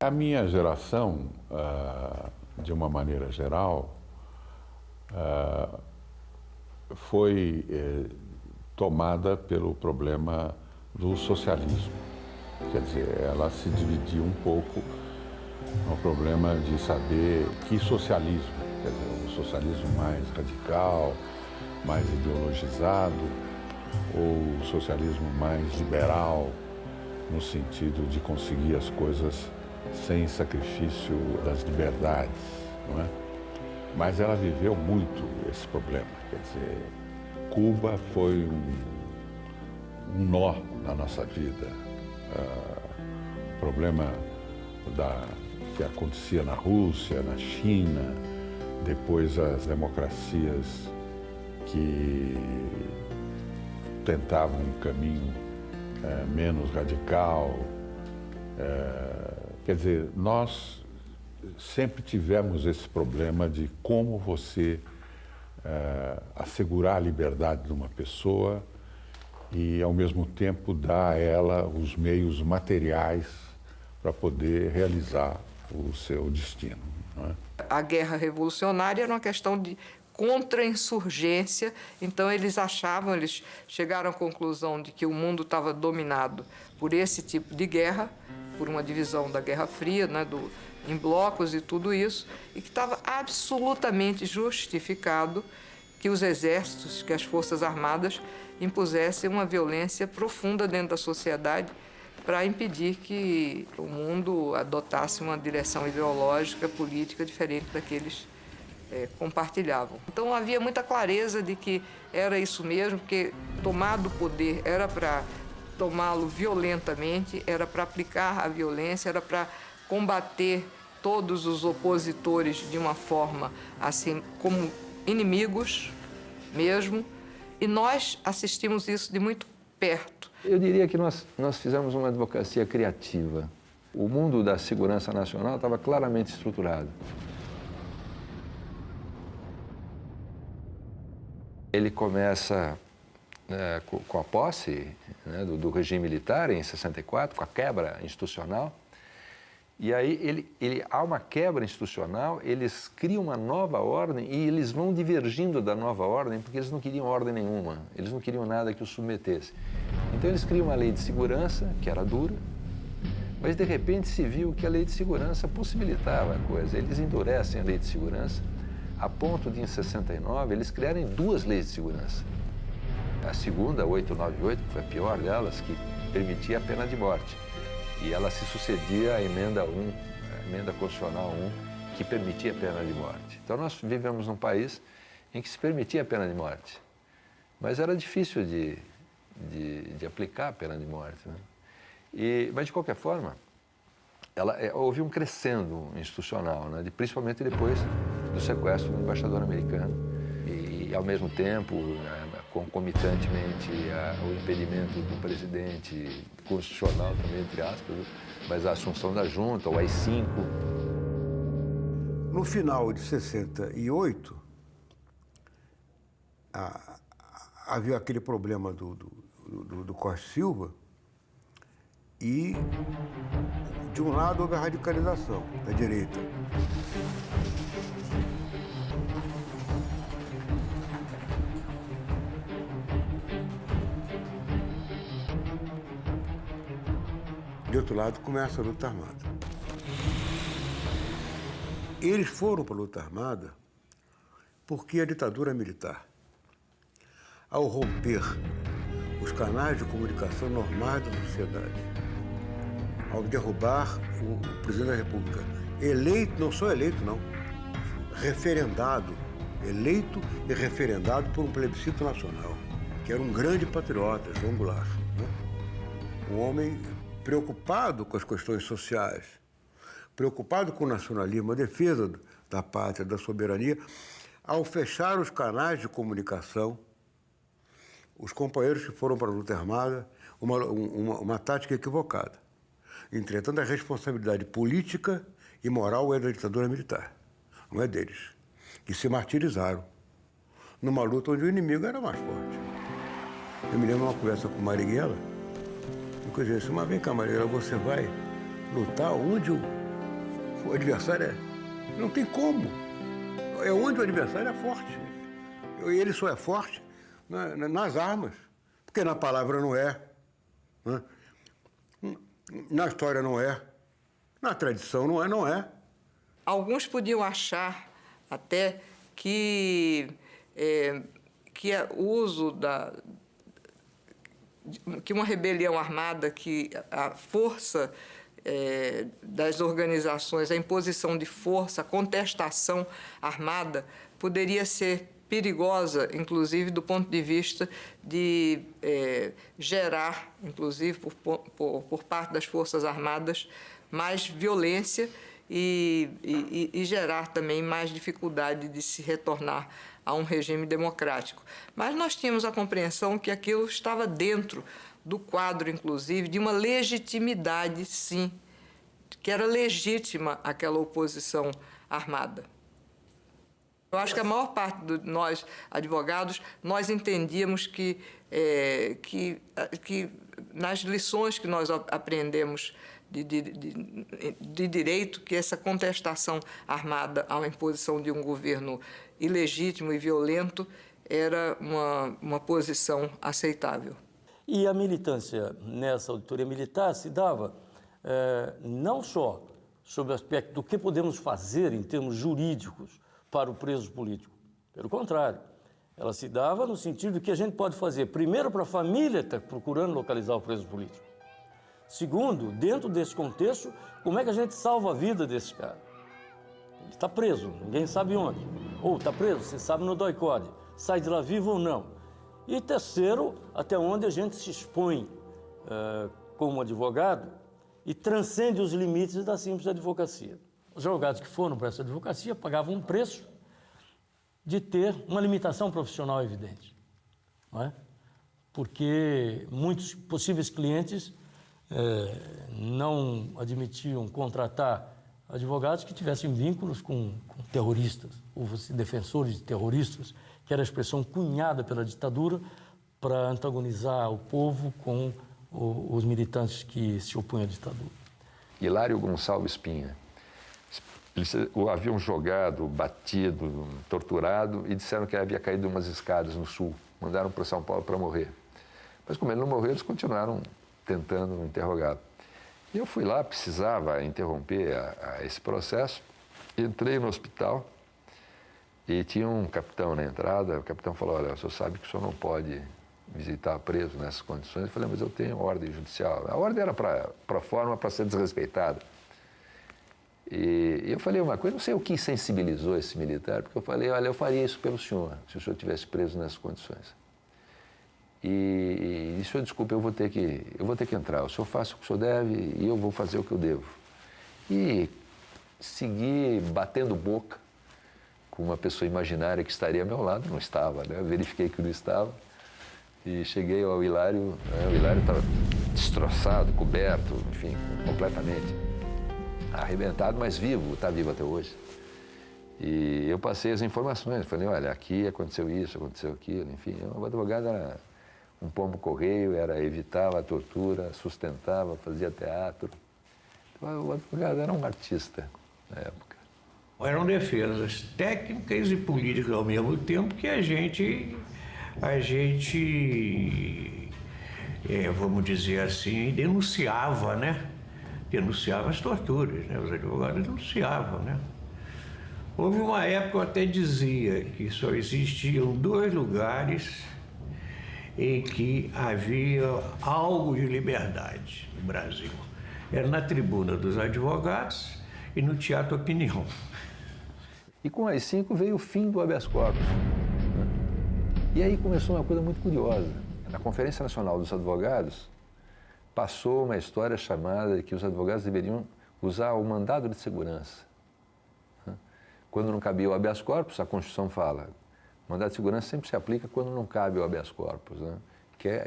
A minha geração, de uma maneira geral, foi tomada pelo problema do socialismo. Quer dizer, ela se dividiu um pouco no problema de saber que socialismo, quer dizer, o socialismo mais radical, mais ideologizado, ou o socialismo mais liberal, no sentido de conseguir as coisas sem sacrifício das liberdades, não é? Mas ela viveu muito esse problema, quer dizer, Cuba foi um nó na nossa vida. O problema que acontecia na Rússia, na China, depois as democracias que tentavam um caminho menos radical. Quer dizer, nós sempre tivemos esse problema de como você assegurar a liberdade de uma pessoa e, ao mesmo tempo, dar a ela os meios materiais para poder realizar o seu destino, não é? A guerra revolucionária era uma questão de contra-insurgência, então eles chegaram à conclusão de que o mundo estava dominado por esse tipo de guerra, por uma divisão da Guerra Fria, né, em blocos e tudo isso, e que estava absolutamente justificado que os exércitos, que as forças armadas impusessem uma violência profunda dentro da sociedade para impedir que o mundo adotasse uma direção ideológica, política diferente da que eles compartilhavam. Então havia muita clareza de que era isso mesmo, porque tomar do poder era para tomá-lo violentamente, era para aplicar a violência, era para combater todos os opositores de uma forma assim como inimigos mesmo, e nós assistimos isso de muito perto. Eu diria que nós fizemos uma advocacia criativa. O mundo da segurança nacional estava claramente estruturado. Ele começa com a posse, né, do regime militar em 64, com a quebra institucional. E aí há uma quebra institucional, eles criam uma nova ordem e eles vão divergindo da nova ordem porque eles não queriam ordem nenhuma, eles não queriam nada que os submetesse. Então eles criam uma lei de segurança, que era dura, mas de repente se viu que a lei de segurança possibilitava a coisa. Eles endurecem a lei de segurança a ponto de, em 69, eles criarem duas leis de segurança. A segunda, a 898, que foi a pior delas, que permitia a pena de morte. E ela se sucedia à emenda 1, a emenda constitucional 1, que permitia a pena de morte. Então nós vivemos num país em que se permitia a pena de morte, mas era difícil de aplicar a pena de morte, né? Mas, de qualquer forma, houve um crescendo institucional, né? Principalmente depois do sequestro do embaixador americano e ao mesmo tempo, concomitantemente, o impedimento do presidente constitucional também, entre aspas, mas a assunção da junta, o AI-5. No final de 68, havia aquele problema do Costa Silva e, de um lado, houve a radicalização da direita. De outro lado, começa a luta armada. Eles foram para a luta armada porque a ditadura militar, ao romper os canais de comunicação normais da sociedade, ao derrubar o presidente da República, eleito, não só eleito, não, referendado, eleito e referendado por um plebiscito nacional, que era um grande patriota, João Goulart, né? Um homem preocupado com as questões sociais, preocupado com o nacionalismo, a defesa da pátria, da soberania. Ao fechar os canais de comunicação, os companheiros que foram para a luta armada, uma tática equivocada. Entretanto, a responsabilidade política e moral é da ditadura militar, não é deles, que se martirizaram numa luta onde o inimigo era mais forte. Eu me lembro de uma conversa com Marighella. Eu disse, mas vem cá, Marighella, você vai lutar onde o adversário não tem como. É onde o adversário é forte. E ele só é forte nas armas, porque na palavra não é, né? Na história não é, na tradição não é. Alguns podiam achar até que o uso que uma rebelião armada, que a força das organizações, a imposição de força, a contestação armada poderia ser perigosa, inclusive do ponto de vista de gerar, inclusive por parte das Forças Armadas, mais violência e gerar também mais dificuldade de se retornar a um regime democrático. Mas nós tínhamos a compreensão que aquilo estava dentro do quadro, inclusive, de uma legitimidade, sim, que era legítima aquela oposição armada. Eu acho que a maior parte de nós, advogados, nós entendíamos que nas lições que nós aprendemos de direito, que essa contestação armada à imposição de um governo ilegítimo e violento era uma posição aceitável. E a militância nessa auditoria militar se dava não só sob o aspecto do que podemos fazer em termos jurídicos para o preso político. Pelo contrário, ela se dava no sentido que a gente pode fazer, primeiro, para a família que está procurando localizar o preso político. Segundo, dentro desse contexto, como é que a gente salva a vida desse cara? Ele está preso, ninguém sabe onde. Ou está preso, você sabe no DOI-CODE, sai de lá vivo ou não. E terceiro, até onde a gente se expõe como advogado e transcende os limites da simples advocacia. Os advogados que foram para essa advocacia pagavam um preço de ter uma limitação profissional evidente, não é? Porque muitos possíveis clientes não admitiam contratar advogados que tivessem vínculos com terroristas, ou defensores de terroristas, que era a expressão cunhada pela ditadura para antagonizar o povo com os militantes que se opunham à ditadura. Hilário Gonçalves Pinha. Eles o haviam jogado, batido, torturado e disseram que ele havia caído umas escadas no sul. Mandaram para São Paulo para morrer. Mas como ele não morreu, eles continuaram tentando interrogá-lo. E eu fui lá, precisava interromper esse processo. Entrei no hospital e tinha um capitão na entrada. O capitão falou, olha, o senhor sabe que o senhor não pode visitar preso nessas condições. Eu falei, mas eu tenho ordem judicial. A ordem era para forma para ser desrespeitada. E eu falei uma coisa, não sei o que sensibilizou esse militar, porque eu falei, olha, eu faria isso pelo senhor, se o senhor estivesse preso nessas condições. E senhor, desculpe, eu vou ter que entrar, o senhor faça o que o senhor deve e eu vou fazer o que eu devo. E segui batendo boca com uma pessoa imaginária que estaria ao meu lado, não estava, né? Eu verifiquei que não estava e cheguei ao Hilário, né? O Hilário estava destroçado, coberto, enfim, completamente arrebentado, mas vivo, está vivo até hoje. E eu passei as informações, falei, olha, aqui aconteceu isso, aconteceu aquilo, enfim. O advogado era um pombo-correio, evitava a tortura, sustentava, fazia teatro. Então, o advogado era um artista na época. Eram defesas técnicas e políticas ao mesmo tempo que a gente vamos dizer assim, denunciava, né? Denunciava as torturas, né? Os advogados denunciavam, né? Houve uma época, eu até dizia que só existiam 2 lugares em que havia algo de liberdade no Brasil. Era na tribuna dos advogados e no Teatro Opinião. E com as 5 veio o fim do habeas corpus, né? E aí começou uma coisa muito curiosa. Na Conferência Nacional dos Advogados, passou uma história chamada de que os advogados deveriam usar o mandado de segurança. Quando não cabia o habeas corpus, a Constituição fala, o mandado de segurança sempre se aplica quando não cabe o habeas corpus, né?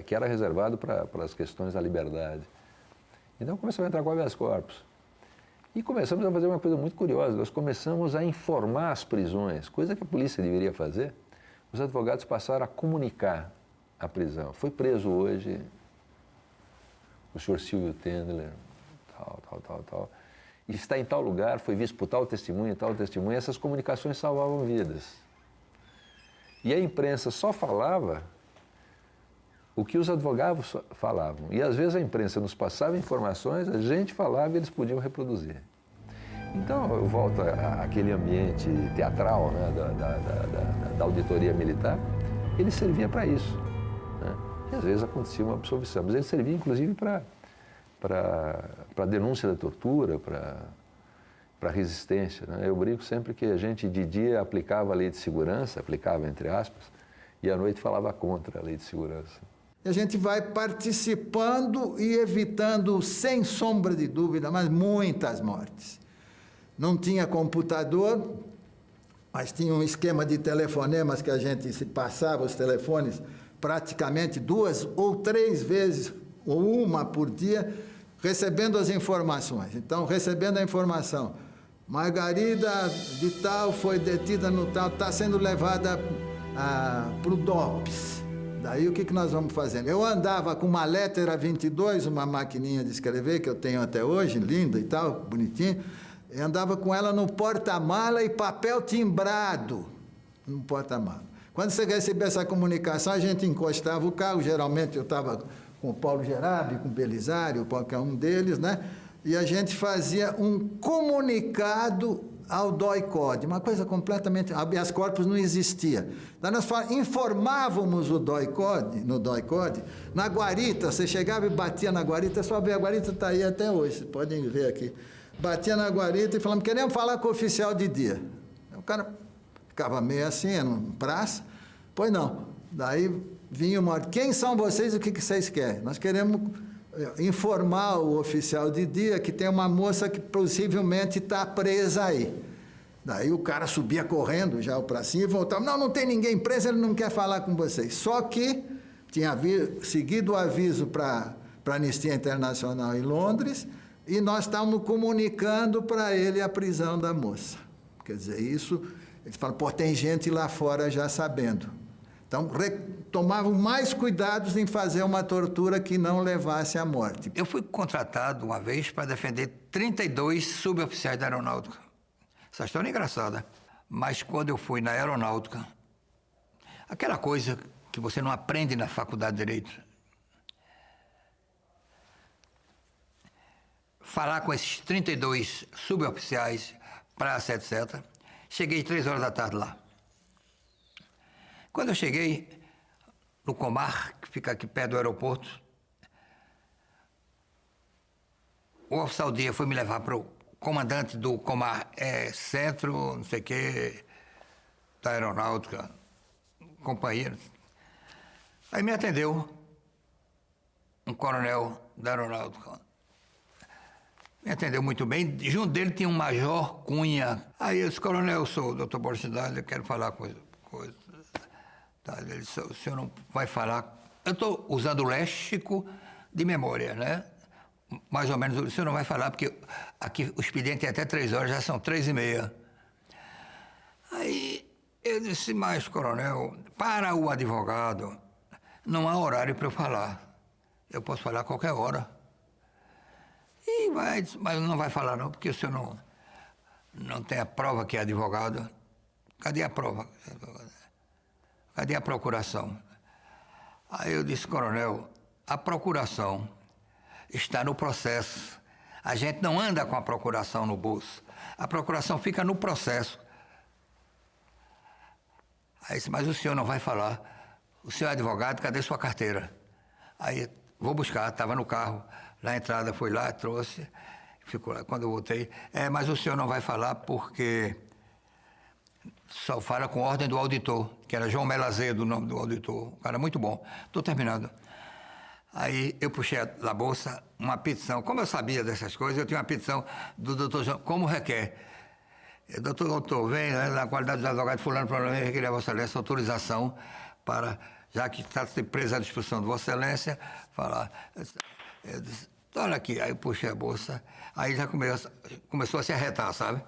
que era reservado para as questões da liberdade. Então começamos a entrar com o habeas corpus. E começamos a fazer uma coisa muito curiosa, nós começamos a informar as prisões, coisa que a polícia deveria fazer. Os advogados passaram a comunicar a prisão. Foi preso hoje o senhor Silvio Tendler, tal. está em tal lugar, foi visto por tal testemunha, essas comunicações salvavam vidas. E a imprensa só falava o que os advogados falavam. E às vezes a imprensa nos passava informações, a gente falava e eles podiam reproduzir. Então eu volto àquele ambiente teatral, né, da auditoria militar, ele servia para isso. Né? E às vezes acontecia uma absolvição, mas ele servia inclusive para a denúncia da tortura, para a resistência. Né? Eu brinco sempre que a gente de dia aplicava a lei de segurança, aplicava entre aspas, e à noite falava contra a lei de segurança. A gente vai participando e evitando, sem sombra de dúvida, mas muitas mortes. Não tinha computador, mas tinha um esquema de telefonemas que a gente se passava os telefones praticamente 2 ou 3 vezes, ou uma por dia, recebendo as informações. Então, recebendo a informação, Margarida de tal foi detida no tal, está sendo levada para o DOPS. Daí o que nós vamos fazendo? Eu andava com uma Lettera 22, uma maquininha de escrever que eu tenho até hoje, linda e tal, bonitinha. Eu andava com ela no porta-mala e papel timbrado no porta-mala. Quando você recebia essa comunicação, a gente encostava o carro, geralmente eu estava com o Paulo Gerabi, com o Belisário, qualquer um deles, né? E a gente fazia um comunicado ao DOI-CODE, uma coisa completamente... habeas corpus não existia. Então, nós informávamos o DOI-CODE, no DOI-CODE, na guarita, você chegava e batia na guarita, só ver, a guarita está aí até hoje, vocês podem ver aqui. Batia na guarita e falamos, queremos falar com o oficial de dia. O cara ficava meio assim, era uma praça, pois não. Daí vinha uma ordem, quem são vocês e o que vocês querem? Nós queremos informar o oficial de dia que tem uma moça que possivelmente está presa aí. Daí o cara subia correndo já para cima e voltava, não tem ninguém preso, ele não quer falar com vocês. Só que tinha seguido o aviso para a Anistia Internacional em Londres e nós estávamos comunicando para ele a prisão da moça. Quer dizer, isso, eles falam, pô, tem gente lá fora já sabendo. Então, tomavam mais cuidados em fazer uma tortura que não levasse à morte. Eu fui contratado uma vez para defender 32 suboficiais da aeronáutica. Essa história é engraçada. Mas quando eu fui na aeronáutica, aquela coisa que você não aprende na faculdade de Direito, falar com esses 32 suboficiais, praça, etc., cheguei 3 horas da tarde lá. Quando eu cheguei no Comar, que fica aqui perto do aeroporto, o oficial dia foi me levar para o comandante do Comar, centro, não sei o quê, da aeronáutica, companheiro. Aí me atendeu um coronel da aeronáutica. Me atendeu muito bem. Junto dele tinha um major Cunha. Aí eu disse, coronel, eu sou o doutor Boris Cidade, eu quero falar coisa. Ele disse, o senhor não vai falar... Eu estou usando o léxico de memória, né? Mais ou menos, o senhor não vai falar, porque aqui o expediente é até 3 horas, já são 3h30. Aí eu disse, mas, coronel, para o advogado, não há horário para eu falar. Eu posso falar a qualquer hora. Mas não vai falar não, porque o senhor não tem a prova que é advogado. Cadê a prova? Cadê a procuração? Aí eu disse, coronel, a procuração está no processo. A gente não anda com a procuração no bolso. A procuração fica no processo. Aí disse, mas o senhor não vai falar. O senhor é advogado, cadê sua carteira? Aí, vou buscar, estava no carro. Na entrada, fui lá, trouxe, ficou lá. Quando eu voltei, mas o senhor não vai falar porque só fala com ordem do auditor, que era João Melazedo, o nome do auditor, um cara muito bom. Estou terminando. Aí eu puxei da bolsa uma petição. Como eu sabia dessas coisas, eu tinha uma petição do doutor João, como requer. Doutor, vem, né, na qualidade do advogado fulano, provavelmente requerer a Vossa Excelência autorização para, já que está presa à disposição de Vossa Excelência, falar. Eu disse, olha aqui, aí eu puxei a bolsa, aí já começou a se arretar, sabe?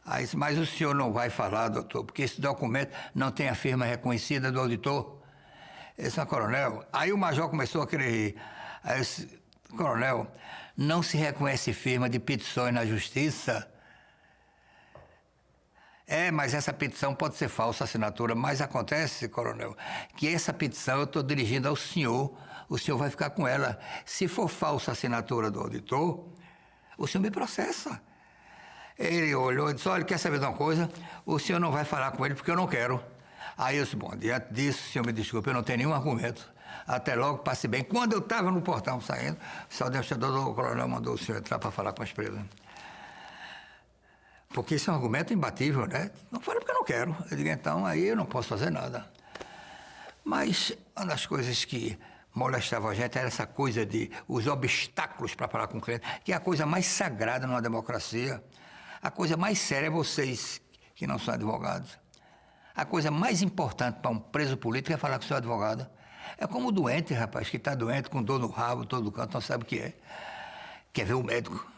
Aí disse, mas o senhor não vai falar, doutor, porque esse documento não tem a firma reconhecida do auditor. Esse é o coronel. Aí o major começou a querer rir. Aí eu disse, Coronel, não se reconhece firma de petições na justiça. Mas essa petição pode ser falsa assinatura, mas acontece, coronel, que essa petição eu estou dirigindo ao senhor, o senhor vai ficar com ela. Se for falsa assinatura do auditor, o senhor me processa. Ele olhou e disse, olha, quer saber de uma coisa? O senhor não vai falar com ele porque eu não quero. Aí eu disse, bom, diante disso, senhor me desculpe, eu não tenho nenhum argumento. Até logo, passe bem. Quando eu estava no portão saindo, o senhor administrador do coronel mandou o senhor entrar para falar com as presas. Porque isso é um argumento imbatível, né? Não falei porque eu não quero. Eu digo, então, aí eu não posso fazer nada. Mas uma das coisas que molestava a gente era essa coisa de os obstáculos para falar com o cliente, que é a coisa mais sagrada numa democracia. A coisa mais séria é vocês, que não são advogados. A coisa mais importante para um preso político é falar com o seu advogado. É como o doente, rapaz, que está doente, com dor no rabo, todo canto, não sabe o que é. Quer ver o médico.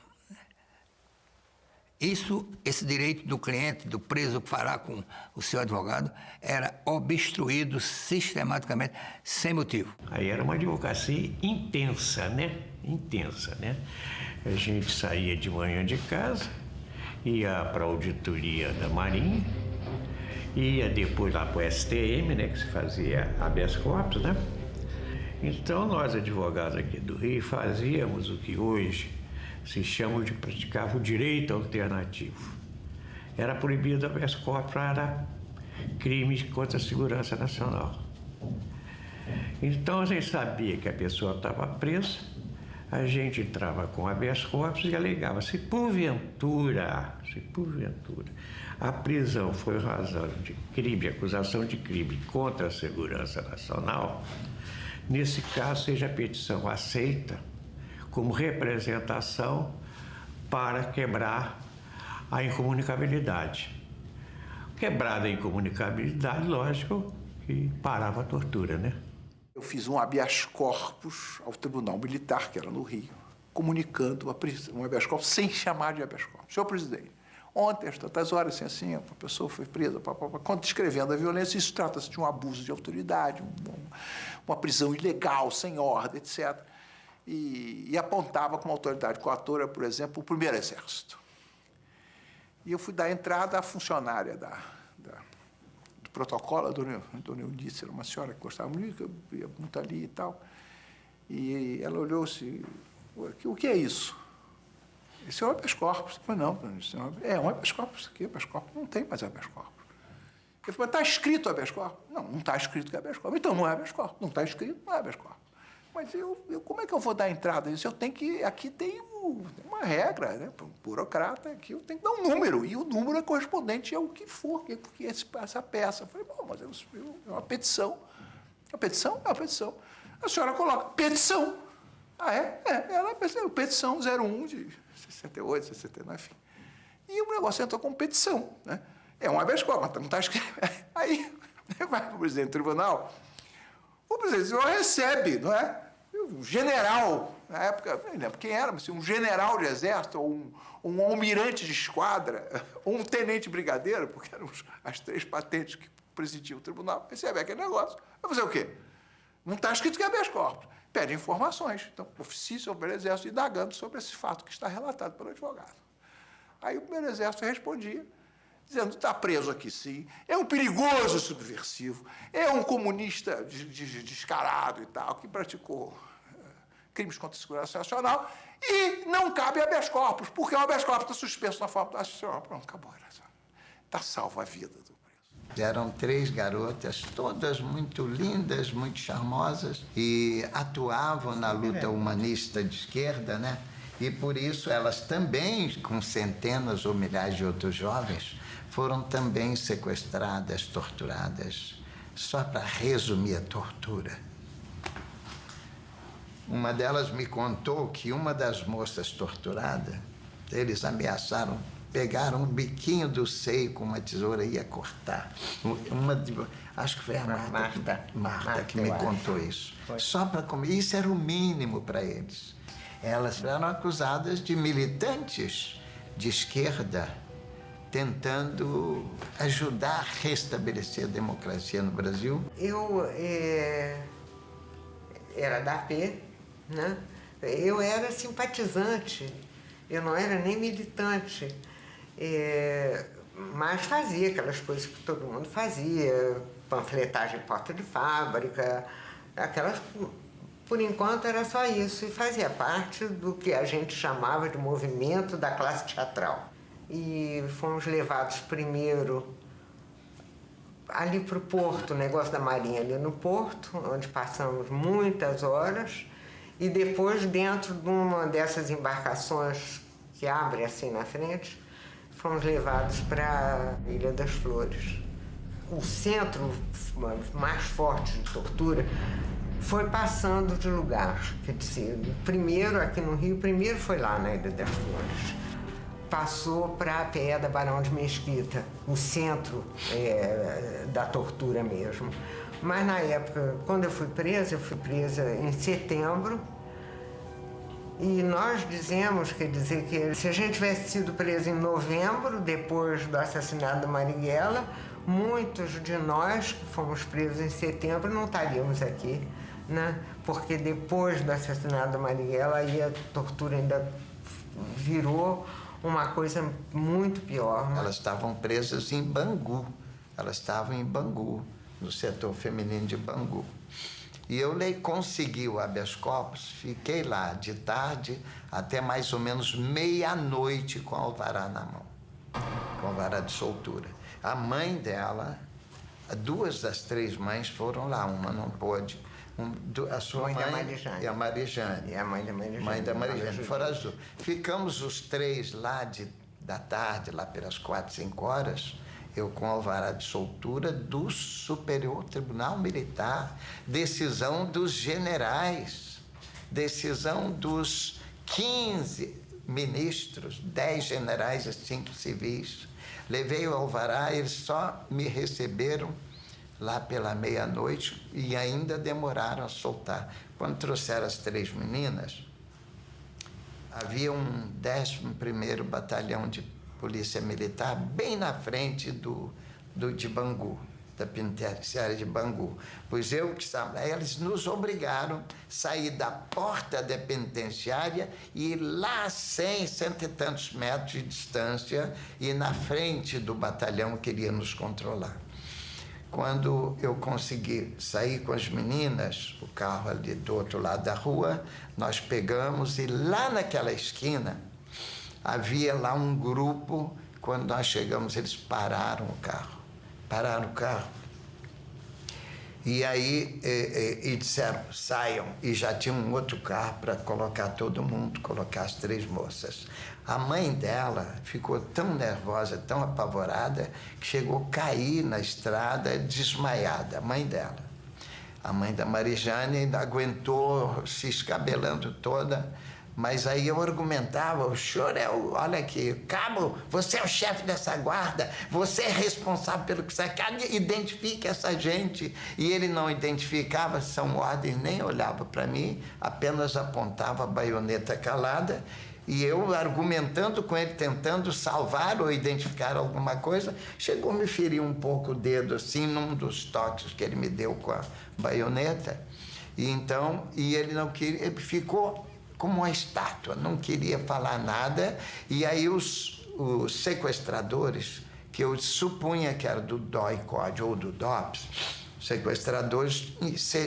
Esse direito do cliente, do preso, falar com o seu advogado, era obstruído sistematicamente, sem motivo. Aí era uma advocacia intensa, né? Intensa, né? A gente saía de manhã de casa, ia para a auditoria da Marinha, ia depois lá para o STM, né? Que se fazia habeas corpus, né? Então, nós, advogados aqui do Rio, fazíamos o que hoje se chama de praticar o direito alternativo. Era proibido habeas corpus para crimes contra a segurança nacional. Então a gente sabia que a pessoa estava presa, a gente entrava com habeas corpus e alegava, se porventura a prisão foi razão de crime, acusação de crime contra a segurança nacional, nesse caso seja a petição aceita como representação para quebrar a incomunicabilidade. Quebrada a incomunicabilidade, lógico que parava a tortura, né? Eu fiz um habeas corpus ao Tribunal Militar, que era no Rio, comunicando um habeas corpus sem chamar de habeas corpus. Senhor presidente, ontem, às tantas horas, assim, uma pessoa foi presa, descrevendo a violência, isso trata-se de um abuso de autoridade, uma prisão ilegal, sem ordem, etc., e apontava como autoridade coatora, por exemplo, o Primeiro Exército. E eu fui dar entrada à funcionária do protocolo, a dona Eunice, era uma senhora que gostava muito, que ia muito ali e tal. E ela olhou-se, o que é isso? Esse é um habeas corpus. Eu falei, não, é um habeas corpus aqui, habeas corpus, não tem mais habeas corpus. Eu falei, mas está escrito habeas corpus? Não está escrito que é habeas corpus. Então não é habeas corpus, não está escrito, não é habeas corpus. Mas como é que eu vou dar entrada nisso? Eu tenho que... Aqui tem uma regra, né? Para um burocrata, aqui eu tenho que dar um número. E o número é correspondente ao que for, que é essa peça. Eu falei, bom, mas é uma petição. A petição é uma petição. A senhora coloca petição. Ah, é? Ela é petição 01 de 68, 69, enfim. E o negócio entrou como petição, né? É um habeas corpus, mas não está escrito. Aí, vai para o presidente do tribunal... O presidente recebe, não é? Um general, na época, não lembro quem era, mas um general de exército, ou um almirante de esquadra, ou um tenente brigadeiro, porque eram as 3 patentes que presidiam o tribunal, recebe aquele negócio. Vai fazer o quê? Não está escrito que é habeas corpus. Pede informações. Então, oficia o primeiro exército indagando sobre esse fato que está relatado pelo advogado. Aí o primeiro exército respondia, dizendo, está preso aqui sim, é um perigoso subversivo, é um comunista descarado e tal, que praticou crimes contra a segurança nacional e não cabe habeas corpus, porque o habeas corpus está suspenso na forma da senhora. Pronto, acabou. Está salva a vida do preso. Eram 3 garotas, todas muito lindas, muito charmosas, e atuavam na luta humanista de esquerda, né? E por isso elas também, com centenas ou milhares de outros jovens, foram também sequestradas, torturadas. Só para resumir a tortura. Uma delas me contou que uma das moças torturadas, eles ameaçaram, pegaram um biquinho do seio com uma tesoura e ia cortar. Acho que foi a Marta que me contou isso. Só para comer. Isso era o mínimo para eles. Elas eram acusadas de militantes de esquerda, tentando ajudar a restabelecer a democracia no Brasil. Eu era da AP, né? Eu era simpatizante, eu não era nem militante, mas fazia aquelas coisas que todo mundo fazia, panfletagem em porta de fábrica, aquelas... Por enquanto era só isso, e fazia parte do que a gente chamava de movimento da classe teatral. E fomos levados primeiro ali para o porto, o negócio da Marinha ali no porto, onde passamos muitas horas, e depois dentro de uma dessas embarcações que abre assim na frente, fomos levados para a Ilha das Flores. O centro mais forte de tortura foi passando de lugar, quer dizer, primeiro aqui no Rio, primeiro foi lá na Ilha das Flores. Passou para a Pedra Barão de Mesquita, o centro da tortura mesmo. Mas na época, quando eu fui presa em setembro, e nós dizemos, quer dizer, que se a gente tivesse sido preso em novembro, depois do assassinato da Marighella, muitos de nós que fomos presos em setembro não estaríamos aqui, né? Porque depois do assassinato da Marighella, aí a tortura ainda virou uma coisa muito pior. Elas estavam presas em Bangu. Elas estavam em Bangu, no setor feminino de Bangu. E eu consegui o habeas corpus, fiquei lá de tarde até mais ou menos meia-noite com o alvará na mão, com o alvará de soltura. A mãe dela, 2 das 3 mães foram lá, uma não pôde. A sua mãe e a Marijane. E a mãe da Marijane. Mãe da Marijane, foram as 2. Ficamos os 3 lá da tarde, lá pelas 4, 5 horas, eu com alvará de soltura do Superior Tribunal Militar, decisão dos generais, decisão dos 15 ministros, 10 generais e 5 civis. Levei o alvará, eles só me receberam lá pela meia-noite e ainda demoraram a soltar. Quando trouxeram as 3 meninas, havia um 11º Batalhão de Polícia Militar bem na frente de Bangu, da penitenciária de Bangu. Pois eu que estava lá, eles nos obrigaram a sair da porta da penitenciária e ir lá a 100, 100 e tantos metros de distância e na frente do batalhão queria nos controlar. Quando eu consegui sair com as meninas, o carro ali do outro lado da rua, nós pegamos e lá naquela esquina havia lá um grupo. Quando nós chegamos, eles pararam o carro. E aí e disseram, saiam. E já tinha um outro carro para colocar todo mundo, colocar as 3 moças. A mãe dela ficou tão nervosa, tão apavorada, que chegou a cair na estrada desmaiada, a mãe dela. A mãe da Marijane ainda aguentou se escabelando toda, mas aí eu argumentava, o senhor olha aqui, cabo, você é o chefe dessa guarda, você é responsável pelo que você quer, identifique essa gente. E ele não identificava, são ordens, nem olhava para mim, apenas apontava a baioneta calada. E eu argumentando com ele, tentando salvar ou identificar alguma coisa, chegou a me ferir um pouco o dedo, assim, num dos toques que ele me deu com a baioneta. E então, ele não queria, ele ficou como uma estátua, não queria falar nada. E aí os sequestradores, que eu supunha que era do DOI-CODE ou do DOPS, sequestradores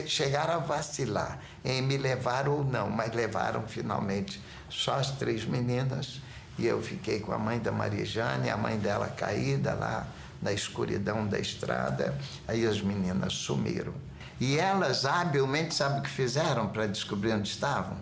chegaram a vacilar em me levar ou não, mas levaram finalmente só as 3 meninas, e eu fiquei com a mãe da Marijane, a mãe dela caída lá na escuridão da estrada. Aí as meninas sumiram. E elas habilmente, sabe o que fizeram para descobrir onde estavam?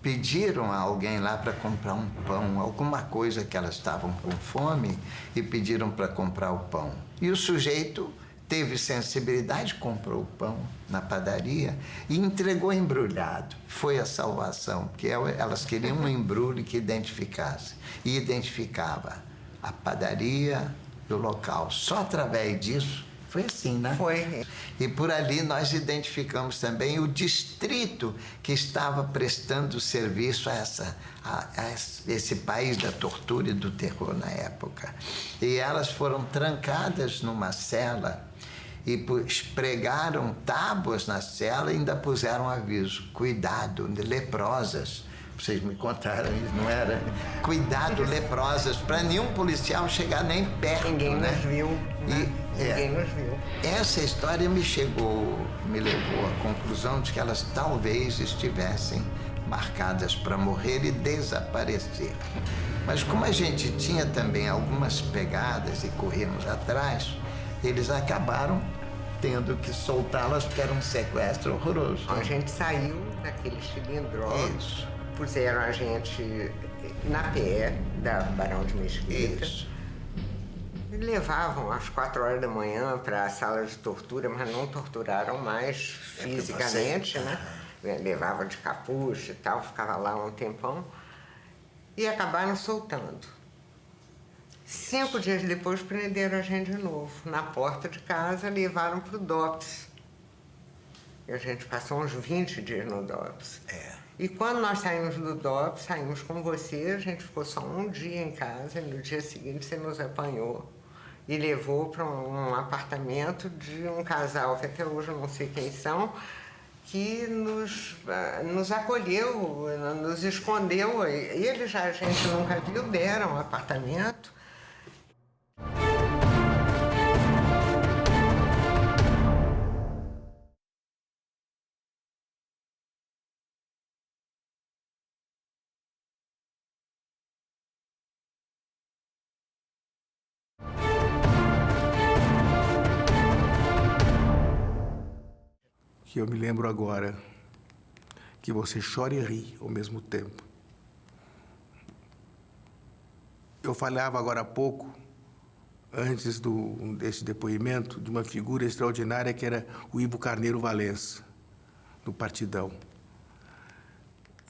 Pediram a alguém lá para comprar um pão, alguma coisa que elas estavam com fome, e pediram para comprar o pão. E o sujeito teve sensibilidade, comprou o pão na padaria e entregou embrulhado. Foi a salvação, porque elas queriam um embrulho que identificasse. E identificava a padaria do local. Só através disso, foi assim, né? Foi. E por ali nós identificamos também o distrito que estava prestando serviço a esse país da tortura e do terror na época. E elas foram trancadas numa cela e espregaram tábuas na cela e ainda puseram aviso: cuidado, leprosas. Vocês me contaram isso, não era? Cuidado, leprosas, para nenhum policial chegar nem perto. Ninguém né? nos viu. Né? Ninguém nos viu. Essa história me levou à conclusão de que elas talvez estivessem marcadas para morrer e desaparecer. Mas como a gente tinha também algumas pegadas e corríamos atrás, eles acabaram tendo que soltá-las porque era um sequestro horroroso. A gente saiu daquele cilindro. Isso. Puseram a gente na pé da Barão de Mesquita. Isso. E levavam às 4 horas da manhã para a sala de tortura, mas não torturaram mais fisicamente, né? Levavam de capucha e tal, ficava lá um tempão. E acabaram soltando. 5 dias depois prenderam a gente de novo. Na porta de casa, levaram para o DOPS. E a gente passou uns 20 dias no DOPS. E quando nós saímos do DOPS, saímos com você, a gente ficou só um dia em casa, e no dia seguinte você nos apanhou e levou para um apartamento de um casal, que até hoje eu não sei quem são, que nos acolheu, nos escondeu. Eles já a gente nunca viu, deram um apartamento. Que eu me lembro agora, que você chora e ri ao mesmo tempo. Eu falava agora há pouco, antes desse depoimento, de uma figura extraordinária que era o Ivo Carneiro Valença, do Partidão.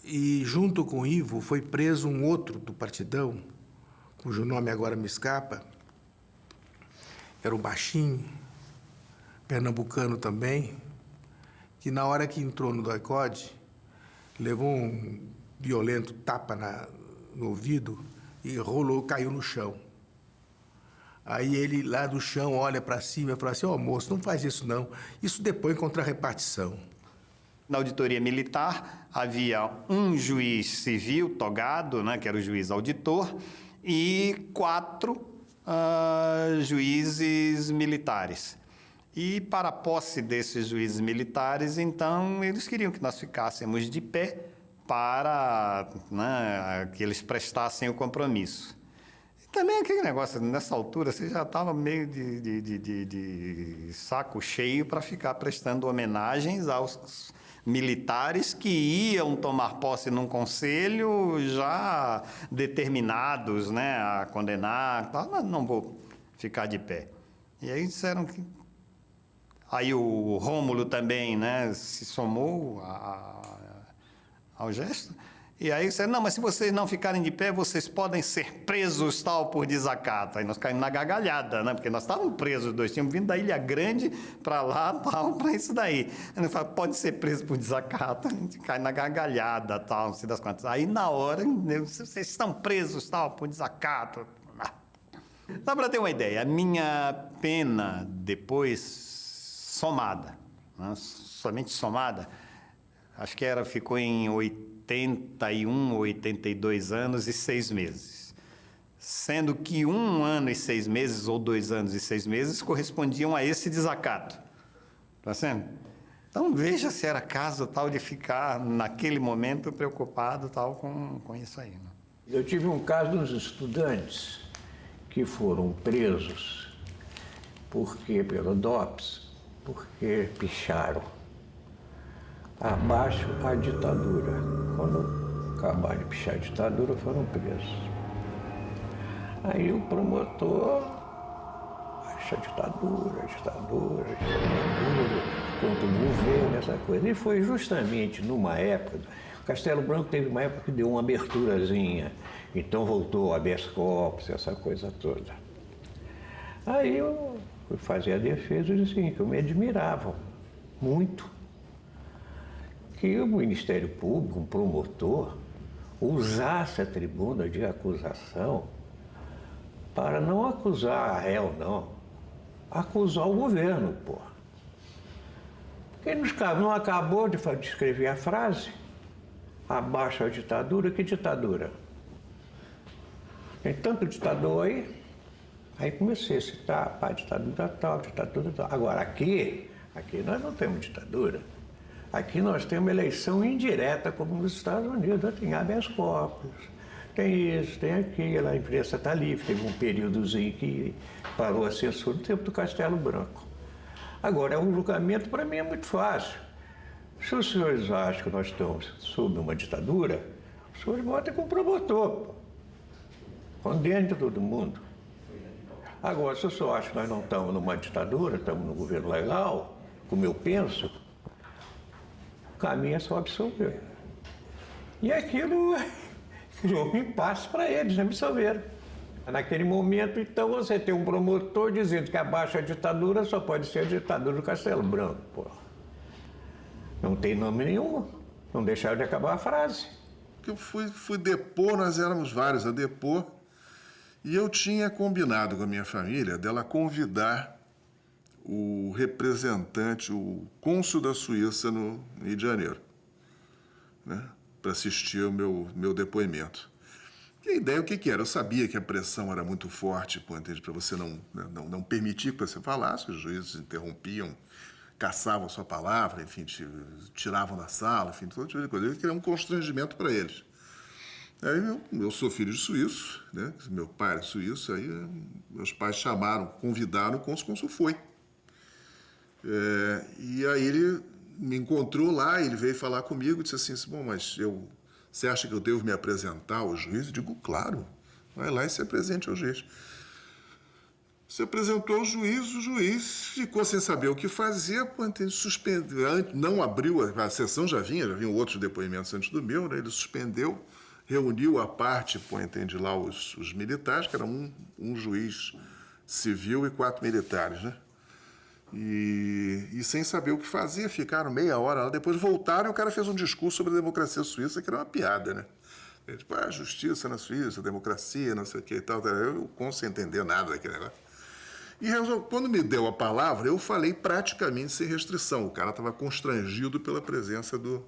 E junto com o Ivo foi preso um outro do Partidão, cujo nome agora me escapa, era o baixinho, pernambucano também, que na hora que entrou no doicode, levou um violento tapa no ouvido e caiu no chão. Aí ele, lá do chão, olha para cima e fala assim: ó, moço, não faz isso não, isso depõe contra a repartição. Na auditoria militar, havia um juiz civil, togado, né, que era o juiz auditor, e 4 juízes militares. E para a posse desses juízes militares, então, eles queriam que nós ficássemos de pé para, né, que eles prestassem o compromisso. E também aquele negócio, nessa altura, você já estava meio de saco cheio para ficar prestando homenagens aos militares que iam tomar posse num conselho já determinados, né, a condenar, mas não vou ficar de pé. E aí disseram que... Aí o Rômulo também, né, se somou ao gesto. E aí disseram: não, mas se vocês não ficarem de pé, vocês podem ser presos, tal, por desacato. Aí nós caímos na gargalhada, né, porque nós estávamos presos, os dois tínhamos vindo da Ilha Grande para lá, tal, para isso daí. Aí nós falamos: pode ser preso por desacato. A gente cai na gargalhada, tal, não sei das quantas. Aí na hora, vocês estão presos, tal, por desacato. Só para ter uma ideia, a minha pena depois... somada, né? Somente somada, acho que ficou em 81, 82 anos e 6 meses. Sendo que 1 ano e 6 meses, ou 2 anos e 6 meses, correspondiam a esse desacato. Está sendo? Então, veja se era caso tal de ficar, naquele momento, preocupado tal, com isso aí. Né? Eu tive um caso dos estudantes que foram presos pelo DOPS, porque picharam abaixo a ditadura. Quando acabaram de pichar a ditadura, foram presos. Aí o promotor acha ditadura contra o governo, essa coisa. E foi justamente numa época, Castelo Branco teve uma época que deu uma aberturazinha, então voltou a habeas corpus, essa coisa toda. Aí eu fui fazer a defesa e disse assim, que eu me admirava muito que o Ministério Público, um promotor, usasse a tribuna de acusação para não acusar a réu, não, acusar o governo, porra. Porque não acabou de escrever a frase? Abaixo a ditadura, que ditadura? Tem tanto ditador aí. Aí comecei a citar, pá, ditadura tal, ditadura tal. Agora, aqui nós não temos ditadura. Aqui nós temos eleição indireta, como nos Estados Unidos. Tem habeas corpus, tem isso, tem aquilo. A imprensa está livre. Teve um períodozinho que parou a censura no tempo do Castelo Branco. Agora, o julgamento, para mim, é muito fácil. Se os senhores acham que nós estamos sob uma ditadura, os senhores votem com o promotor. Condene todo mundo. Agora, se o senhor acha que nós não estamos numa ditadura, estamos no governo legal, como eu penso, o caminho é só absolver. E aquilo criou um impasse para eles, já absolveram. Naquele momento, então, você tem um promotor dizendo que abaixo a ditadura só pode ser a ditadura do Castelo Branco, pô. Não tem nome nenhum, não deixaram de acabar a frase. Eu fui depor, nós éramos vários a depor, e eu tinha combinado com a minha família dela convidar o representante, o cônsul da Suíça no Rio de Janeiro, né, para assistir ao meu depoimento. E a ideia, o que era? Eu sabia que a pressão era muito forte, para você não permitir que você falasse, os juízes interrompiam, caçavam a sua palavra, enfim, tiravam da sala, enfim, todo tipo de coisa. Eu queria um constrangimento para eles. Aí eu sou filho de suíço, né? Meu pai era suíço, aí meus pais chamaram, convidaram, o cônsul foi. E aí ele me encontrou lá, ele veio falar comigo, disse assim, bom, mas você acha que eu devo me apresentar ao juiz? Eu digo, claro, vai lá e se apresente ao juiz. Se apresentou ao juiz, o juiz ficou sem saber o que fazer, suspendeu, não abriu, a sessão já vinha outros depoimentos antes do meu, né? Ele suspendeu, reuniu à parte, entende lá, os militares, que eram um juiz civil e 4 militares, né? E sem saber o que fazer, ficaram meia hora lá, depois voltaram e o cara fez um discurso sobre a democracia suíça, que era uma piada, né? Ele, tipo, justiça na Suíça, democracia, não sei o que e tal. Eu não sem entender nada daquele negócio. E quando me deu a palavra, eu falei praticamente sem restrição. O cara estava constrangido pela presença do...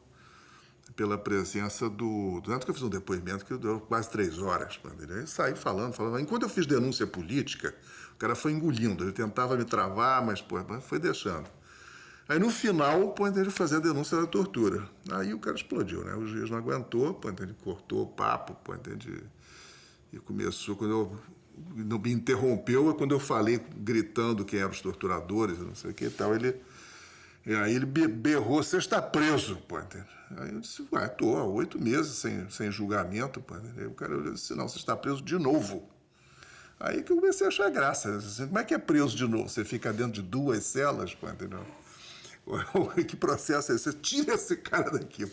Tanto que eu fiz um depoimento que durou quase 3 horas. Ele saiu falando. Enquanto eu fiz denúncia política, o cara foi engolindo. Ele tentava me travar, mas foi deixando. Aí, no final, ele fazia a denúncia da tortura. Aí o cara explodiu, né? O juiz não aguentou, ele cortou o papo, e começou, quando não me interrompeu, quando eu falei, gritando quem eram os torturadores, não sei o que e tal, aí ele berrou, você está preso, Aí eu disse, estou há 8 meses sem julgamento, Aí o cara olhou e disse, não, você está preso de novo. Aí que eu comecei a achar graça. Assim, como é que é preso de novo? Você fica dentro de 2 celas, entendeu? Que processo é esse? Você tira esse cara daqui,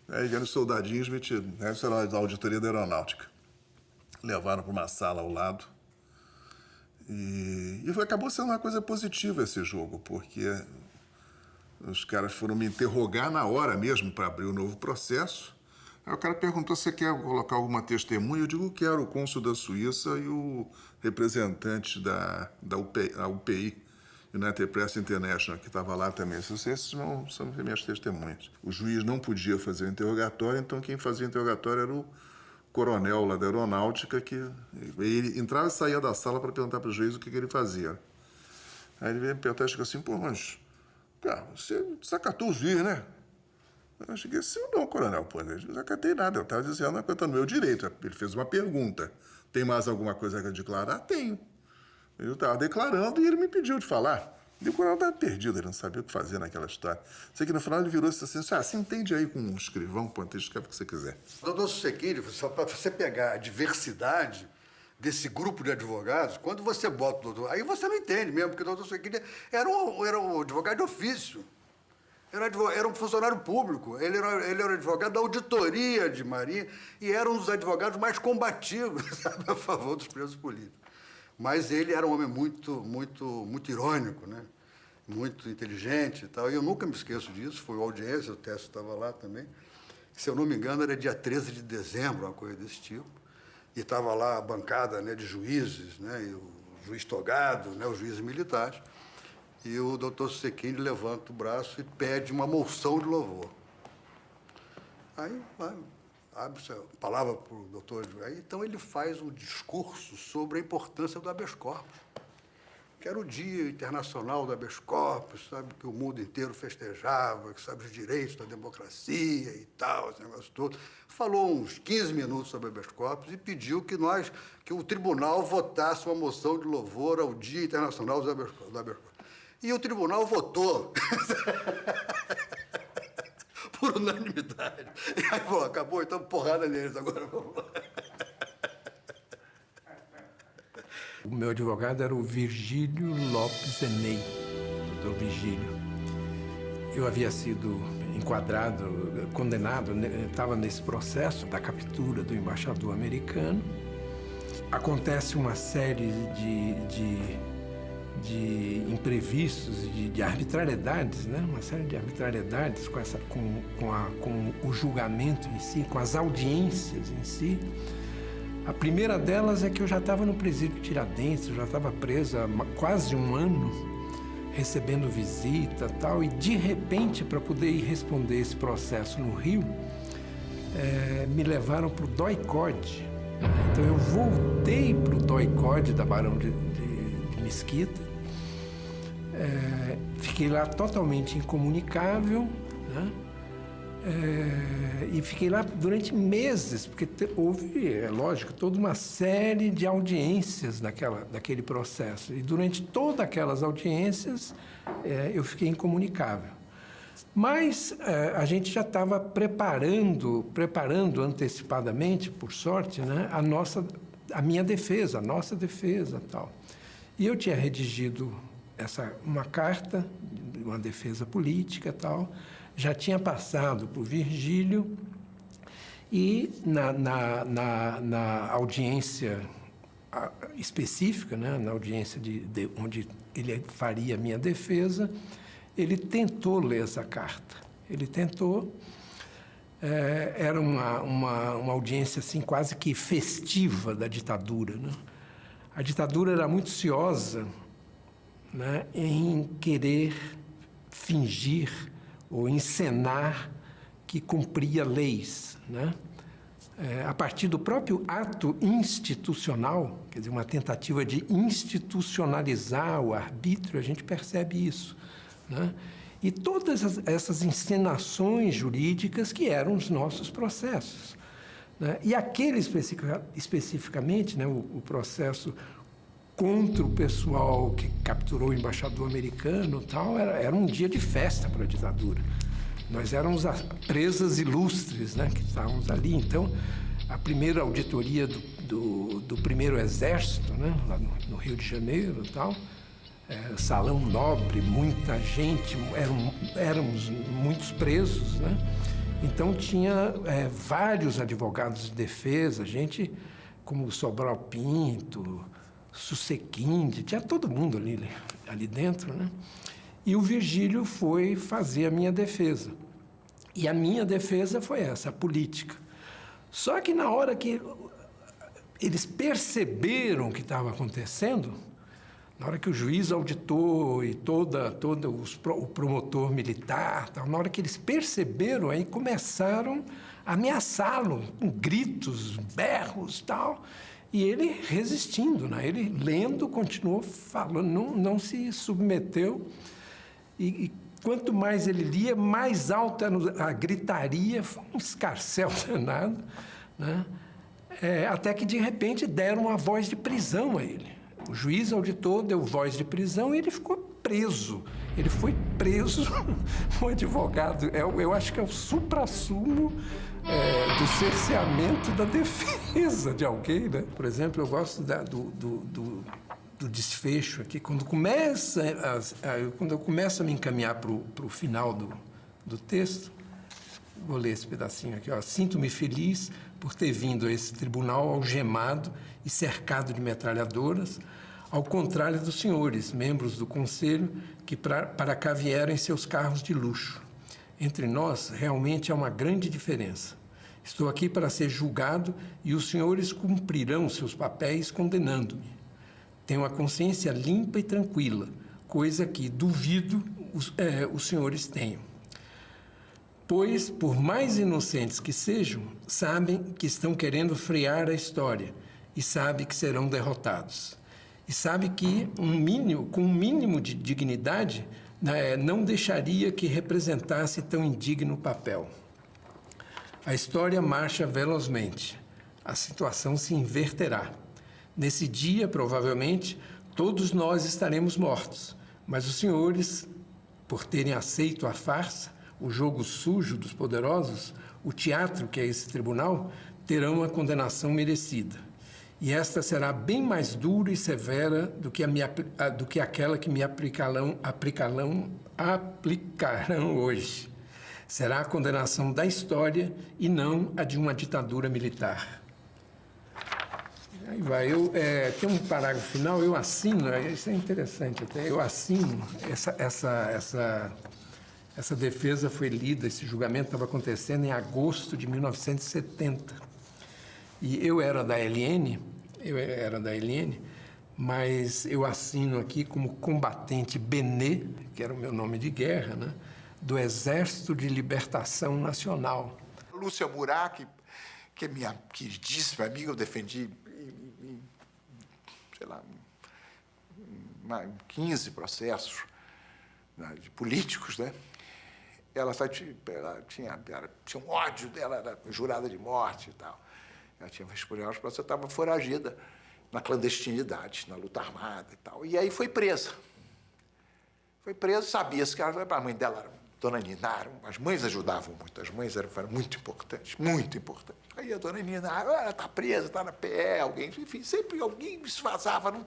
Aí vieram os soldadinhos, isso era da auditoria da aeronáutica. Levaram para uma sala ao lado. E acabou sendo uma coisa positiva esse jogo, porque os caras foram me interrogar na hora mesmo para abrir o novo processo. Aí o cara perguntou se você quer colocar alguma testemunha. Eu digo, quero, o cônsul da Suíça e o representante da UPI, United Press International, que estava lá também. Esses não são minhas testemunhas. O juiz não podia fazer o interrogatório, então quem fazia o interrogatório era o coronel lá da aeronáutica, que ele entrava e saía da sala para perguntar para o juiz o que ele fazia. Aí ele veio me perguntar e chegou assim, mas, cara, você desacatou o juiz, né? Eu cheguei assim, não, coronel, eu não desacatei nada, eu estava dizendo que eu estou no meu direito. Ele fez uma pergunta, tem mais alguma coisa a declarar? Tenho. Eu estava declarando e ele me pediu de falar. E o coronel estava perdido, ele não sabia o que fazer naquela história. Sei que no final ele virou e disse assim, você entende aí com um escrivão, escreve o que você quiser. Doutor Susequilho, só para você pegar a diversidade desse grupo de advogados, quando você bota o doutor... Aí você não entende mesmo, porque o doutor Susequilho era um advogado de ofício. Era um funcionário público, ele era advogado da auditoria de Marinha e era um dos advogados mais combativos, sabe, a favor dos presos políticos. Mas ele era um homem muito irônico, né? Muito inteligente e tal. E eu nunca me esqueço disso, foi uma audiência, o Técio estava lá também. Se eu não me engano, era dia 13 de dezembro, uma coisa desse tipo. E estava lá a bancada, né, de juízes, né, e juiz togado, né, os juízes militares, e o doutor Susequini levanta o braço e pede uma moção de louvor. Aí abre-se a palavra para o doutor, então ele faz um discurso sobre a importância do habeas corpus, que era o Dia Internacional do Habeas Corpus, sabe, que o mundo inteiro festejava, que sabe os direitos da democracia e tal, esse negócio todo. Falou uns 15 minutos sobre habeas corpus e pediu que o tribunal votasse uma moção de louvor ao Dia Internacional do Habeas Corpus. E o tribunal votou por unanimidade. E aí, pô, acabou, então porrada neles agora. O meu advogado era o Virgílio Lopes Enei, doutor Virgílio. Eu havia sido enquadrado, condenado, estava nesse processo da captura do embaixador americano. Acontece uma série de imprevistos, de arbitrariedades, né? Uma série de arbitrariedades com o julgamento em si, com as audiências em si. A primeira delas é que eu já estava no presídio Tiradentes, eu já estava preso há quase um ano, recebendo visita e tal, e de repente, para poder ir responder esse processo no Rio, me levaram para o DOI-CODE. Então eu voltei para o DOI-CODE da Barão de Mesquita, fiquei lá totalmente incomunicável, né? E fiquei lá durante meses, porque houve, é lógico, toda uma série de audiências daquele processo. E durante todas aquelas audiências, eu fiquei incomunicável. Mas a gente já estava preparando antecipadamente, por sorte, né, a minha defesa, a nossa defesa e tal. E eu tinha redigido uma carta, uma defesa política e tal, já tinha passado para o Virgílio e na audiência específica, né, na audiência onde ele faria a minha defesa, ele tentou ler essa carta. Ele tentou. Era uma audiência assim, quase que festiva da ditadura, né? A ditadura era muito ciosa, né, em querer fingir ou encenar que cumpria leis, né? A partir do próprio ato institucional, quer dizer, uma tentativa de institucionalizar o arbítrio, a gente percebe isso, né? E todas essas encenações jurídicas que eram os nossos processos, né? E aquele especificamente, né, o processo contra o pessoal que capturou o embaixador americano e tal, era um dia de festa para a ditadura. Nós éramos as presas ilustres, né, que estávamos ali. Então, a primeira auditoria do primeiro exército, né, lá no Rio de Janeiro e tal, salão nobre, muita gente, éramos muitos presos, né? Então, tinha vários advogados de defesa, gente como Sobral Pinto, Susequini, tinha todo mundo ali dentro, né? E o Virgílio foi fazer a minha defesa. E a minha defesa foi essa, a política. Só que na hora que eles perceberam o que estava acontecendo, na hora que o juiz auditor e o promotor militar, na hora que eles perceberam, aí começaram a ameaçá-lo com gritos, berros e tal. E ele resistindo, né? Ele lendo, continuou falando, não se submeteu. E quanto mais ele lia, mais alta a gritaria, foi um escarcéu danado, né? Até que, de repente, deram uma voz de prisão a ele. O juiz auditor deu voz de prisão e ele ficou preso. Ele foi preso, um advogado. Eu acho que é o suprassumo do cerceamento da defesa de alguém, né? Por exemplo, eu gosto do desfecho aqui. Quando eu começo a me encaminhar para o final do texto, vou ler esse pedacinho aqui, ó. Sinto-me feliz por ter vindo a esse tribunal algemado e cercado de metralhadoras, ao contrário dos senhores, membros do Conselho, que para cá vieram em seus carros de luxo. Entre nós, realmente há uma grande diferença. Estou aqui para ser julgado e os senhores cumprirão seus papéis condenando-me. Tenho a consciência limpa e tranquila, coisa que duvido os senhores tenham. Pois, por mais inocentes que sejam, sabem que estão querendo frear a história e sabem que serão derrotados. E sabem que com um mínimo de dignidade não deixaria que representasse tão indigno papel. A história marcha velozmente. A situação se inverterá. Nesse dia, provavelmente, todos nós estaremos mortos, mas os senhores, por terem aceito a farsa, o jogo sujo dos poderosos, o teatro que é esse tribunal, terão a condenação merecida. E esta será bem mais dura e severa do que aquela que me aplicarão hoje. Será a condenação da história e não a de uma ditadura militar. Aí vai, tem um parágrafo final, eu assino, isso é interessante até, eu assino, essa defesa foi lida, esse julgamento estava acontecendo em agosto de 1970. E eu era da LN, mas eu assino aqui como combatente Benê, que era o meu nome de guerra, né, do Exército de Libertação Nacional. Lúcia Murat, que é minha queridíssima amiga, eu defendi sei lá, 15 processos, né, de políticos, né? Ela tinha um ódio dela, era jurada de morte e tal. Ela tinha respondido aos processos, estava foragida na clandestinidade, na luta armada e tal. E aí foi presa. Foi presa, sabia-se que a mãe dela era Dona Nina, as mães ajudavam muito, as mães eram muito importantes, muito importantes. Aí a Dona Nina, ela está presa, está na PE, alguém, enfim, sempre alguém se vazava, não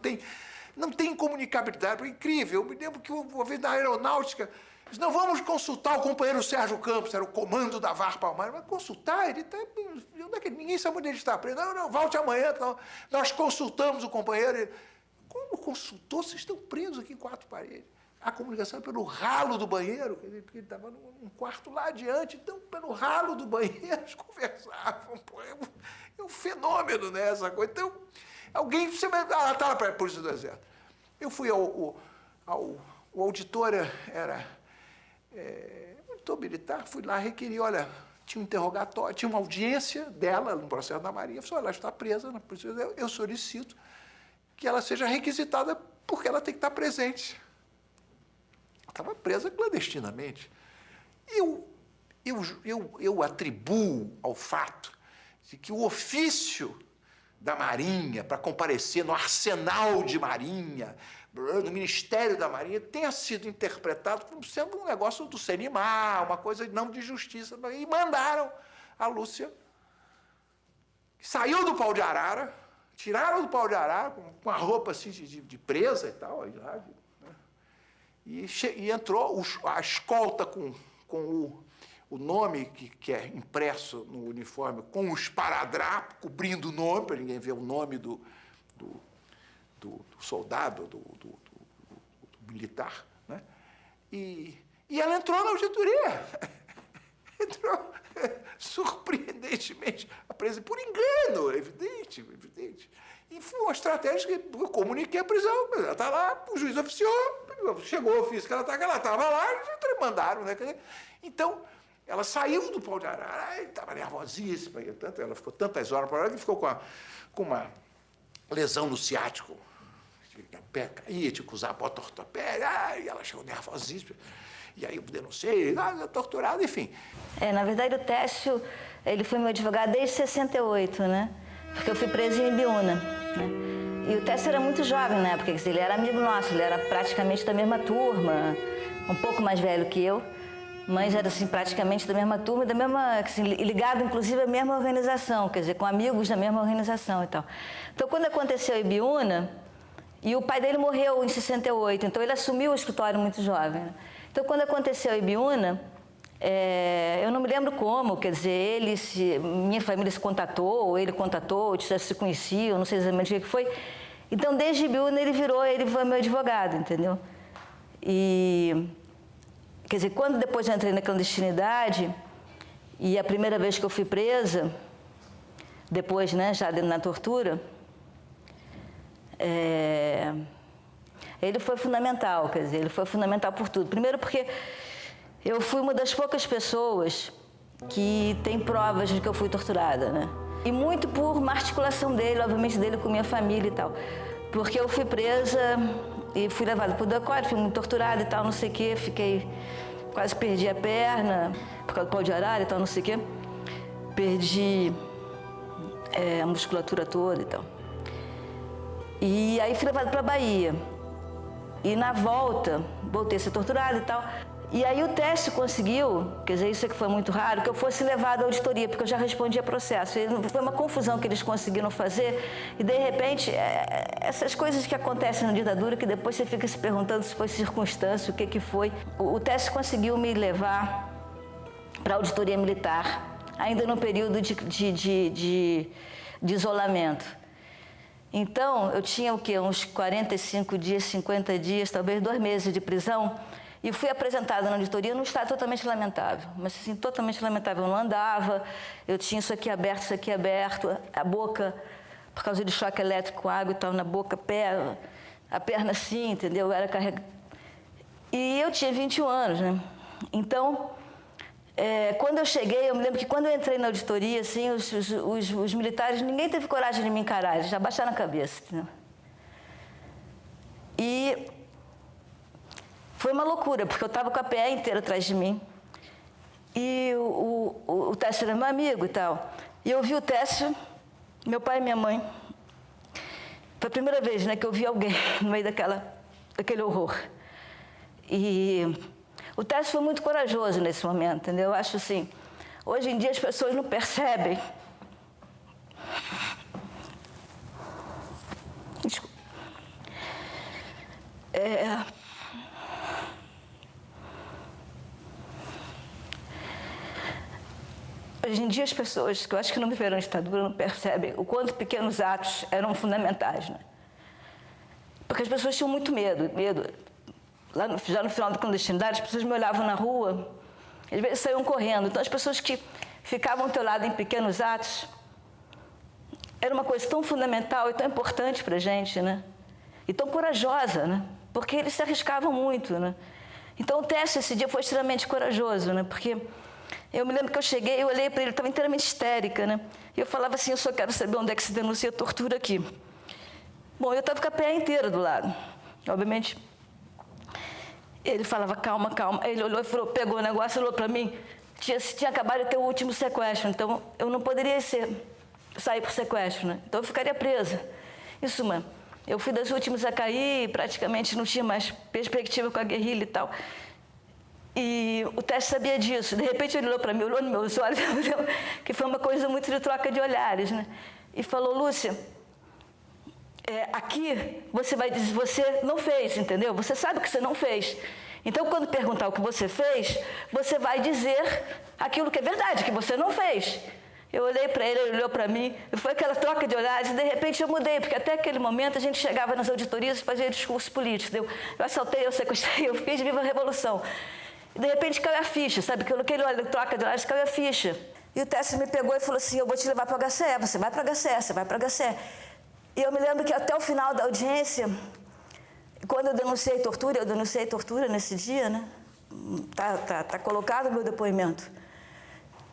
tem comunicabilidade, é incrível. Eu me lembro que uma vez na aeronáutica, disse, não, vamos consultar o companheiro Sérgio Campos, era o comando da VAR Palmares, mas consultar, ele está, onde é que ninguém sabe onde ele está preso? Não, volte amanhã, não. Nós consultamos o companheiro, ele, como consultou? Vocês estão presos aqui em 4 paredes. A comunicação é pelo ralo do banheiro, porque ele estava num quarto lá adiante, então, pelo ralo do banheiro, eles conversavam. Pô, é um fenômeno, né, essa coisa. Então, alguém... Ela estava para a Polícia do Exército. Eu fui o auditor, era auditor militar, fui lá, requeri, olha, tinha um interrogatório, tinha uma audiência dela no processo da Marinha. Eu falei, olha, ela está presa na Polícia do Exército, eu solicito que ela seja requisitada porque ela tem que estar presente. Estava presa clandestinamente. Eu atribuo ao fato de que o ofício da Marinha para comparecer no arsenal de Marinha, no Ministério da Marinha, tenha sido interpretado como sendo um negócio do CNMA, uma coisa não de justiça. E mandaram a Lúcia, que saiu do pau de arara, tiraram do pau de arara, com a roupa assim de presa e tal, aí lá, e entrou a escolta com o nome que é impresso no uniforme, com o esparadrapo, cobrindo o nome, para ninguém ver o nome do soldado, do militar, né? E ela entrou na auditoria. Entrou, surpreendentemente, por engano, evidente. E foi uma estratégia que eu comuniquei a prisão. Ela está lá, o juiz oficiou, chegou o ofício que ela estava lá, e mandaram, né? Então, ela saiu do pau de arara, estava nervosíssima, ela ficou tantas horas para lá que ficou com uma lesão no ciático. O pé caía, tinha que usar a bota ortopédica, e ela chegou nervosíssima. E aí eu denunciei, torturado, enfim. Na verdade, o Técio, ele foi meu advogado desde 68, né? Porque eu fui presa em Ibiúna, né? E o Técio era muito jovem na época, ele era amigo nosso, ele era praticamente da mesma turma, um pouco mais velho que eu, mas era assim, praticamente da mesma turma, da mesma, assim, ligado inclusive à mesma organização, quer dizer, com amigos da mesma organização e tal. Então, quando aconteceu em Ibiúna, e o pai dele morreu em 68, então ele assumiu o escritório muito jovem, né? Então, quando aconteceu em Ibiúna, eu não me lembro como, quer dizer, minha família se contatou, ou ele contatou, ou se conheciam, não sei exatamente o que foi. Então, desde Ibiúna, ele foi meu advogado, entendeu? E, quer dizer, quando depois eu entrei na clandestinidade, e a primeira vez que eu fui presa, depois, né, já na tortura, ele foi fundamental, quer dizer, ele foi fundamental por tudo. Primeiro porque eu fui uma das poucas pessoas que tem provas de que eu fui torturada, né? E muito por uma articulação dele, obviamente dele com minha família e tal. Porque eu fui presa e fui levada para o DOI-CODE, fui muito torturada e tal, não sei o quê, quase perdi a perna por causa do pau de arara e tal, não sei o quê. Perdi a musculatura toda e tal. E aí fui levada para a Bahia. E na volta, voltei a ser torturada e tal. E aí o teste conseguiu, quer dizer, isso é que foi muito raro, que eu fosse levada à auditoria, porque eu já respondia processo. E foi uma confusão que eles conseguiram fazer. E, de repente, essas coisas que acontecem na ditadura, que depois você fica se perguntando se foi circunstância, o que foi. O teste conseguiu me levar para a auditoria militar, ainda no período de isolamento. Então, eu tinha o quê? Uns 45 dias, 50 dias, talvez 2 meses de prisão, e fui apresentada na auditoria num estado totalmente lamentável. Mas, assim, totalmente lamentável. Eu não andava, eu tinha isso aqui aberto, a boca, por causa de choque elétrico, água e tal, na boca, a perna assim, entendeu? Eu era carregada. E eu tinha 21 anos, né? Então, quando eu cheguei, eu me lembro que quando eu entrei na auditoria, assim, os militares, ninguém teve coragem de me encarar, eles já baixaram a cabeça, entendeu? E foi uma loucura, porque eu estava com a PE inteira atrás de mim. E o Técio era meu amigo e tal. E eu vi o Técio, meu pai e minha mãe. Foi a primeira vez, né, que eu vi alguém no meio daquele horror. E o Técio foi muito corajoso nesse momento, entendeu? Eu acho assim, hoje em dia as pessoas não percebem. Desculpa. Hoje em dia as pessoas, que eu acho que não viveram a ditadura, não percebem o quanto pequenos atos eram fundamentais, né? Porque as pessoas tinham muito medo. Já no final da clandestinidade, as pessoas me olhavam na rua, às vezes saíam correndo. Então, as pessoas que ficavam ao teu lado em pequenos atos, era uma coisa tão fundamental e tão importante para a gente, né? E tão corajosa, né? Porque eles se arriscavam muito, né? Então, o Técio, esse dia, foi extremamente corajoso, né? Porque eu me lembro que eu cheguei, eu olhei para ele, estava inteiramente histérica, né? E eu falava assim, eu só quero saber onde é que se denuncia tortura aqui. Bom, eu estava com a PE inteira do lado. Obviamente, ele falava, calma, calma. Ele olhou e falou, pegou o negócio, olhou para mim. Tinha acabado de ter o último sequestro, então eu não poderia sair por sequestro, né? Então eu ficaria presa. Isso, mano. Eu fui das últimas a cair, praticamente não tinha mais perspectiva com a guerrilha e tal. E o Técio sabia disso. De repente ele olhou para mim, olhou nos meus olhos, que foi uma coisa muito de troca de olhares, né? E falou, Lúcia, aqui você vai dizer, você não fez, entendeu? Você sabe que você não fez. Então, quando perguntar o que você fez, você vai dizer aquilo que é verdade, que você não fez. Eu olhei para ele, ele olhou para mim, e foi aquela troca de olhares, e de repente eu mudei, porque até aquele momento a gente chegava nas auditorias e fazia discurso político. Eu assaltei, eu sequestrei, eu fiz Viva a Revolução. E de repente caiu a ficha, sabe? Que aquele troca de olhares caiu a ficha. E o Técio me pegou e falou assim, eu vou te levar para o HCE, você vai para o HCE, você vai para o HCE. E eu me lembro que até o final da audiência, quando eu denunciei tortura nesse dia, né? Tá colocado o meu depoimento.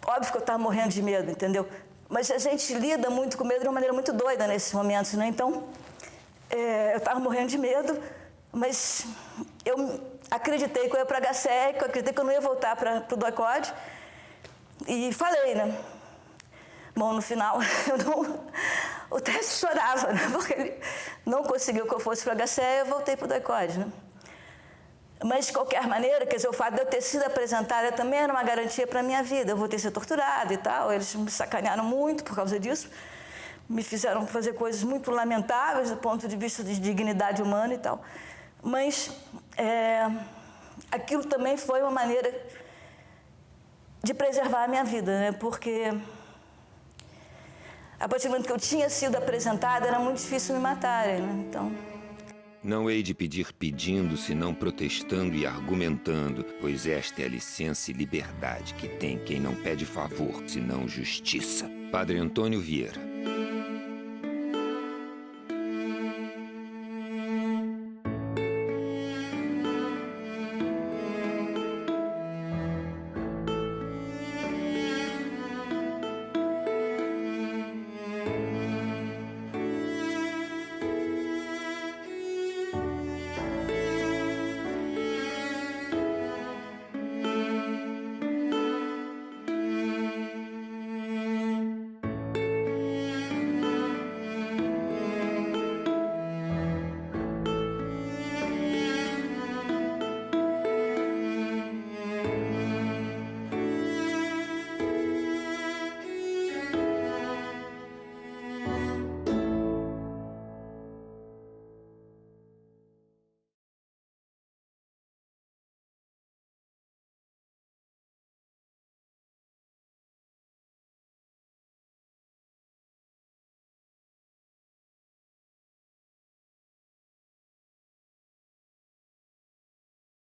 Óbvio que eu estava morrendo de medo, entendeu? Mas a gente lida muito com medo de uma maneira muito doida nesses momentos, né? Então, eu estava morrendo de medo, mas eu acreditei que eu ia para a HCE, que eu acreditei que eu não ia voltar para o DOI-CODE. E falei, né? Bom, no final, o Técio chorava, né? Porque ele não conseguiu que eu fosse para a HCE e eu voltei para o DOI-CODE, né? Mas, de qualquer maneira, quer dizer, o fato de eu ter sido apresentada também era uma garantia para a minha vida. Eu vou ter sido torturada e tal. Eles me sacanearam muito por causa disso. Me fizeram fazer coisas muito lamentáveis do ponto de vista de dignidade humana e tal. Mas aquilo também foi uma maneira de preservar a minha vida, né? Porque a partir do momento que eu tinha sido apresentada, era muito difícil me matarem, né? Então... Não hei de pedir pedindo, senão protestando e argumentando, pois esta é a licença e liberdade que tem quem não pede favor, senão justiça. Padre Antônio Vieira.